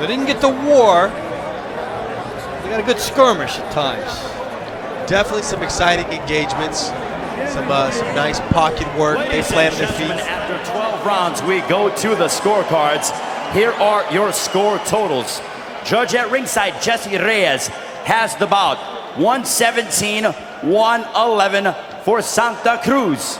They didn't get to war. They got a good skirmish at times. Definitely some exciting engagements. Some nice pocket work. They planted their feet. After 12 rounds, we go to the scorecards. Here are your score totals. Judge at ringside, Jesse Reyes, has the bout 117-111 for Santa Cruz.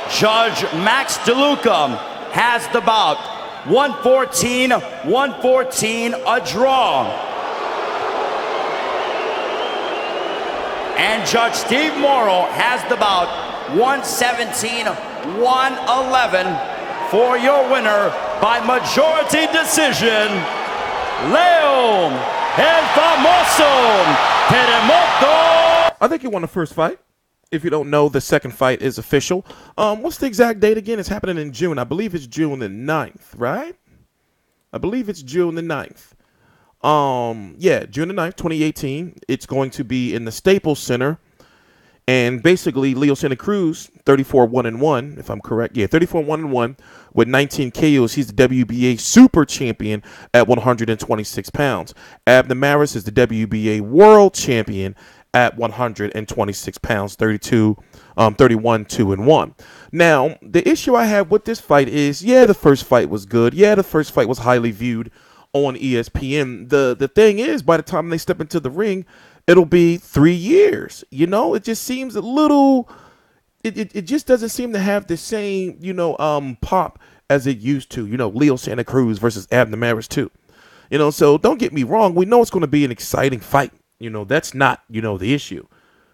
Judge Max DeLuca has the bout 114-114, a draw. And Judge Steve Morrow has the bout 117-111 for your winner by majority decision, Leo El Famoso Terremoto. I think he won the first fight. If you don't know, the second fight is official. What's the exact date again? It's happening in June. I believe it's June the 9th, right? I believe it's June the 9th. Yeah, June the 9th, 2018. It's going to be in the Staples Center. And basically, Leo Santa Cruz, 34-1-1, if I'm correct. Yeah, 34-1-1 with 19 KOs. He's the WBA Super Champion at 126 pounds. Abner Mares is the WBA World Champion at 126 pounds, 31-2-1. Now, the issue I have with this fight is, yeah, the first fight was good. Yeah, the first fight was highly viewed on ESPN. The thing is, by the time they step into the ring, it'll be 3 years. You know, it just seems a little, it just doesn't seem to have the same, pop as it used to. Leo Santa Cruz versus Abner Mares too. So don't get me wrong. We know it's going to be an exciting fight. That's not, the issue.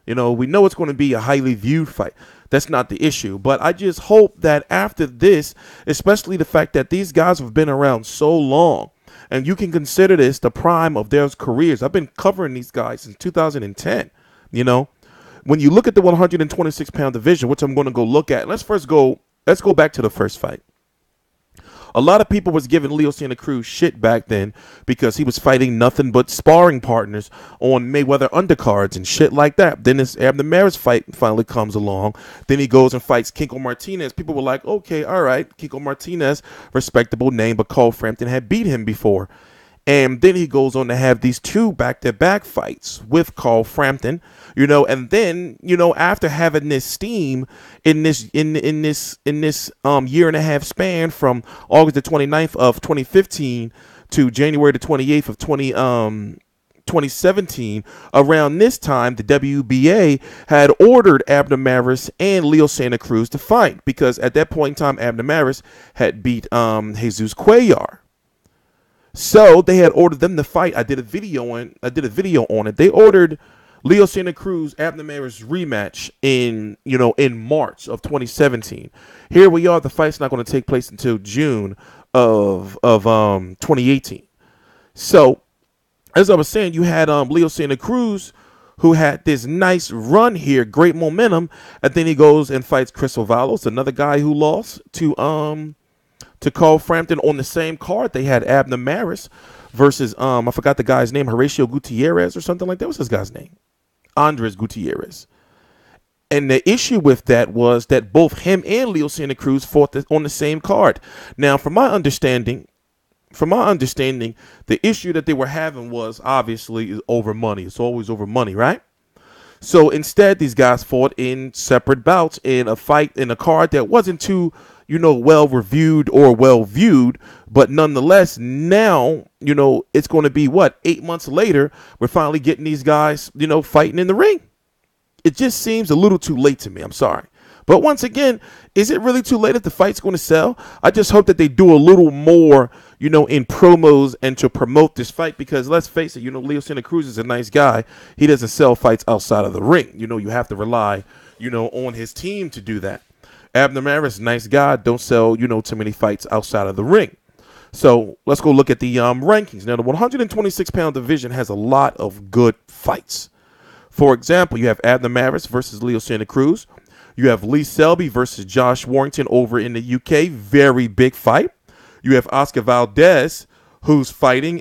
We know it's going to be a highly viewed fight. That's not the issue. But I just hope that after this, especially the fact that these guys have been around so long, and you can consider this the prime of their careers. I've been covering these guys since 2010. When you look at the 126-pound division, which I'm going to go look at, let's go back to the first fight. A lot of people was giving Leo Santa Cruz shit back then because he was fighting nothing but sparring partners on Mayweather undercards and shit like that. Then this Abner Mares fight finally comes along. Then he goes and fights Kiko Martinez. People were like, okay, all right, Kiko Martinez, respectable name, but Cole Frampton had beat him before. And then he goes on to have these two back-to-back fights with Carl Frampton, and then, after having this steam in this year and a half span from August the 29th of 2015 to January the 28th of 2017, around this time, the WBA had ordered Abner Mares and Leo Santa Cruz to fight because at that point in time, Abner Mares had beat Jesus Cuellar. So they had ordered them to fight. I did a video on it. They ordered Leo Santa Cruz, Abner Mares rematch in March of 2017. Here we are. The fight's not going to take place until June of 2018. So as I was saying, you had Leo Santa Cruz, who had this nice run here, great momentum, and then he goes and fights Chris Ovalos, another guy who lost to Carl Frampton on the same card. They had Abner Mares versus, I forgot the guy's name, Horacio Gutierrez or something like that. What's his guy's name? Andres Gutierrez. And the issue with that was that both him and Leo Santa Cruz fought on the same card. Now, from my understanding, the issue that they were having was obviously over money. It's always over money, right? So instead, these guys fought in separate bouts in a fight in a card that wasn't too well reviewed or well viewed, but nonetheless, now, it's going to be 8 months later, we're finally getting these guys, fighting in the ring. It just seems a little too late to me. I'm sorry. But once again, is it really too late if the fight's going to sell? I just hope that they do a little more, in promos and to promote this fight, because let's face it, Leo Santa Cruz is a nice guy. He doesn't sell fights outside of the ring. You have to rely, on his team to do that. Abner Mares, nice guy, don't sell, too many fights outside of the ring. So let's go look at the rankings. Now, the 126-pound division has a lot of good fights. For example, you have Abner Mares versus Leo Santa Cruz. You have Lee Selby versus Josh Warrington over in the UK. Very big fight. You have Oscar Valdez, who's fighting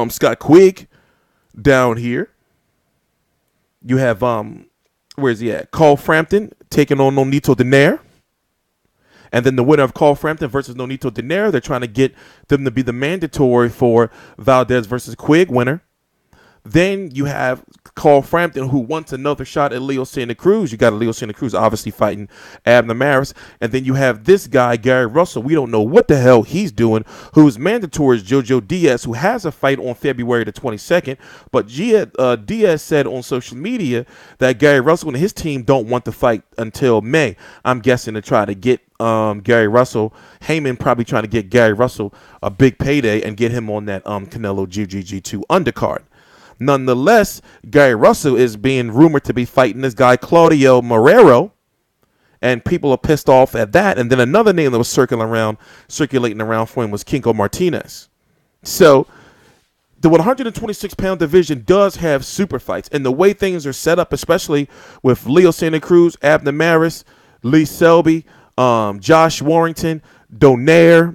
Scott Quigg down here. You have where's he at? Carl Frampton taking on Nonito Donaire. And then the winner of Carl Frampton versus Nonito Donaire, they're trying to get them to be the mandatory for Valdez versus Quigg winner. Then you have Carl Frampton, who wants another shot at Leo Santa Cruz. You got Leo Santa Cruz obviously fighting Abner Mares. And then you have this guy, Gary Russell. We don't know what the hell he's doing, who's mandatory is Jojo Diaz, who has a fight on February the 22nd. But Diaz said on social media that Gary Russell and his team don't want to fight until May. I'm guessing to try to get Gary Russell. Heyman probably trying to get Gary Russell a big payday and get him on that Canelo GGG2 undercard. Nonetheless, Gary Russell is being rumored to be fighting this guy, Claudio Marrero, and people are pissed off at that. And then another name that was circulating around for him was Kinko Martinez. So the 126-pound division does have super fights, and the way things are set up, especially with Leo Santa Cruz, Abner Mares, Lee Selby, Josh Warrington, Donaire,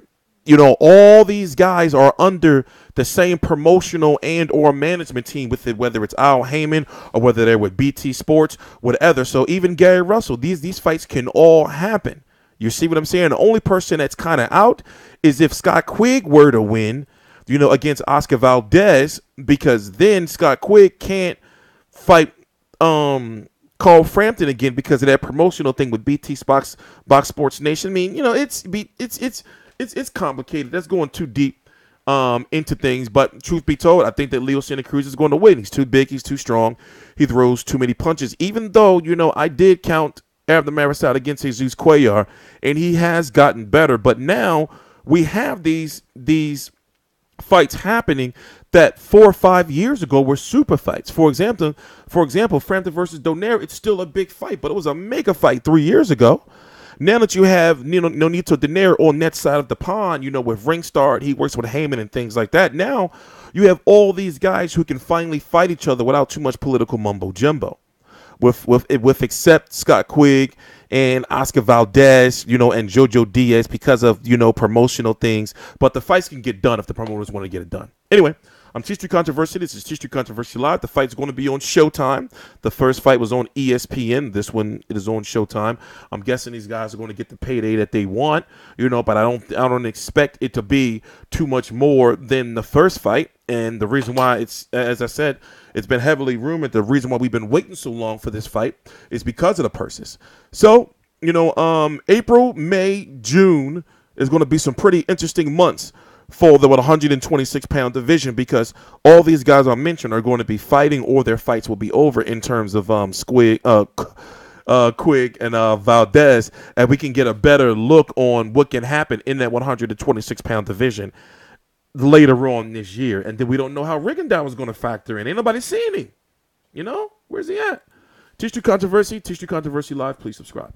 all these guys are under the same promotional and or management team with it, whether it's Al Heyman or whether they're with BT Sports, whatever. So even Gary Russell, these fights can all happen. You see what I'm saying? The only person that's kind of out is if Scott Quigg were to win, against Oscar Valdez, because then Scott Quigg can't fight Carl Frampton again because of that promotional thing with BT Box Sports Nation. I mean, it's complicated. That's going too deep into things. But truth be told, I think that Leo Santa Cruz is going to win. He's too big. He's too strong. He throws too many punches. Even though, I did count Abner Mares out against Jesus Cuellar, and he has gotten better. But now we have these fights happening that 4 or 5 years ago were super fights. For example, Frampton versus Donaire, it's still a big fight, but it was a mega fight 3 years ago. Now that you have Nonito Donaire on that side of the pond, with Ring Start, he works with Heyman and things like that. Now you have all these guys who can finally fight each other without too much political mumbo jumbo. With except Scott Quigg and Oscar Valdez, and Jojo Diaz because of promotional things. But the fights can get done if the promoters want to get it done. Anyway, I'm TstreeT Controversy. This is TstreeT Controversy Live. The fight's going to be on Showtime. The first fight was on ESPN. This one is on Showtime. I'm guessing these guys are going to get the payday that they want, but I don't expect it to be too much more than the first fight. And the reason why it's, as I said, it's been heavily rumored. The reason why we've been waiting so long for this fight is because of the purses. So, April, May, June is going to be some pretty interesting months for the 126-pound division, because all these guys I mentioned are going to be fighting, or their fights will be over in terms of Quigg and Valdez, and we can get a better look on what can happen in that 126-pound division later on this year. And then we don't know how Rigondeaux is going to factor in. Ain't nobody seeing him. Where's he at? TstreeT Controversy Live. Please subscribe.